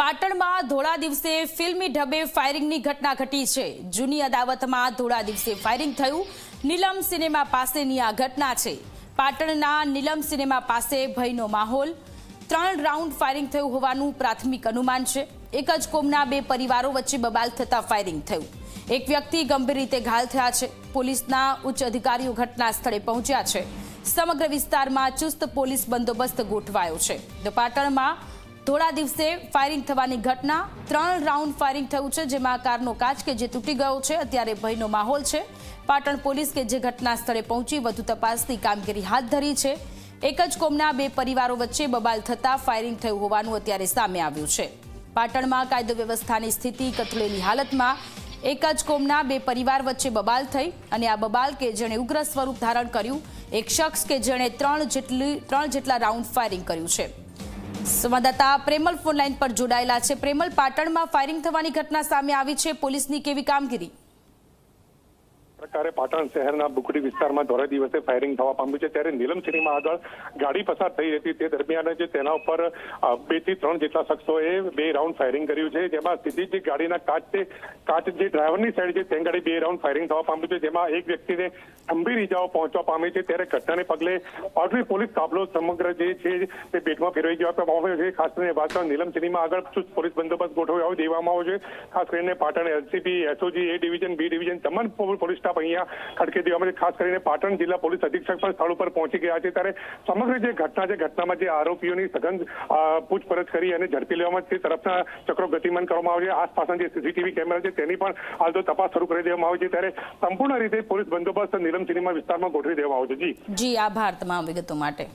પાટણમાં ધોળા દિવસે ફિલ્મી ઢબે ફાયરિંગની ઘટના ઘટી છે। જૂની અદાવતમાં ધોળા દિવસે ફાયરિંગ થયું। નીલમ સિનેમા પાસેની આ ઘટના છે। પાટણના નીલમ સિનેમા પાસે ભયનો માહોલ। 3 રાઉન્ડ ફાયરિંગ થયું હોવાનું પ્રાથમિક અનુમાન છે। એક જ કોમના 2 પરિવારો વચ્ચે બબાલ થતા ફાયરિંગ થયું। એક વ્યક્તિ ગંભીર રીતે ઘાયલ થયા છે। પોલીસના ઉચ્ચ અધિકારીઓ ઘટના સ્થળે પહોંચ્યા છે। સમગ્ર વિસ્તારમાં ચુસ્ત પોલીસ બંદોબસ્ત ગોઠવાયો છે। તો પાટણમાં ધોળા દિવસે ફાયરિંગ થવાની ઘટના 3 રાઉન્ડ ફાયરિંગ થયું છે, જેમાં કારનો કાચ કે જે તૂટી ગયો છે। અત્યારે ભયનો માહોલ છે। પાટણ પોલીસ કે જે ઘટના સ્થળે પહોંચી વધુ તપાસની કામગીરી હાથ ધરી છે। એક જ કોમના 2 પરિવારો વચ્ચે બબાલ થતા ફાયરિંગ થયું હોવાનું અત્યારે સામે આવ્યું છે। પાટણમાં કાયદો વ્યવસ્થાની સ્થિતિ કથળેલી હાલતમાં એક જ કોમના 2 પરિવાર વચ્ચે બબાલ થઈ અને આ બબાલ કે જેણે ઉગ્ર સ્વરૂપ ધારણ કર્યું। એક શખ્સ કે જેણે 3 જેટલા રાઉન્ડ ફાયરિંગ કર્યું છે। સંવાદદાતા પ્રેમલ ફોન લાઈન પર જોડાયેલા છે। પ્રેમલ, પાટણમાં ફાયરિંગ થવાની ઘટના સામે આવી છે, પોલીસની કેવી કામગીરી? પ્રકારે પાટણ શહેરના બુકડી વિસ્તારમાં ધોળા દિવસે ફાયરિંગ થવા પામ્યું છે, ત્યારે નીલમ સિનેમા આગળ ગાડી પસાર થઈ હતી તે દરમિયાન જે તેના ઉપર 2 થી 3 જેટલા શખ્સોએ 2 રાઉન્ડ ફાયરિંગ કર્યું છે, જેમાં સીધી જ ગાડીના કાચ જે ડ્રાઈવરની સાઈડ છે તેની ગાડી 2 રાઉન્ડ ફાયરિંગ થવા પામ્યું છે, જેમાં એક વ્યક્તિને ગંભીર ઇજાઓ પહોંચવા પામી છે। ત્યારે ઘટનાને પગલે પાટવી પોલીસ કાફલો સમગ્ર જે છે તે બેટમાં ફેરવાઈ જવામાં આવ્યો છે। ખાસ કરીને વાત નીલમ સિનેમા આગળ ચુસ્ત પોલીસ બંદોબસ્ત ગોઠવ્યો દેવામાં આવ્યો છે। ખાસ કરીને Patan LCB, SOG, A division, B division તમામ પોલીસ અહીંયા ખડકે દેવામાં ખાસ કરીને પાટણ જિલ્લા પોલીસ અધિક્ષક પણ સ્થળ ઉપર પહોંચી ગયા છે। ત્યારે સમગ્ર જે ઘટના છે, ઘટનામાં જે આરોપીઓની સઘન પૂછપરછ કરી અને ઝડપી લેવામાં તે તરફના ચક્રો ગતિમાન કરવામાં આવે છે। આસપાસના જે સીસીટીવી કેમેરા છે તેની પણ હાલ તો તપાસ શરૂ કરી દેવામાં આવી છે। ત્યારે સંપૂર્ણ રીતે પોલીસ બંદોબસ્ત નીલમ સિનેમા વિસ્તારમાં ગોઠવી દેવામાં આવ્યો છે। જી આભાર તમામ વિગતો માટે।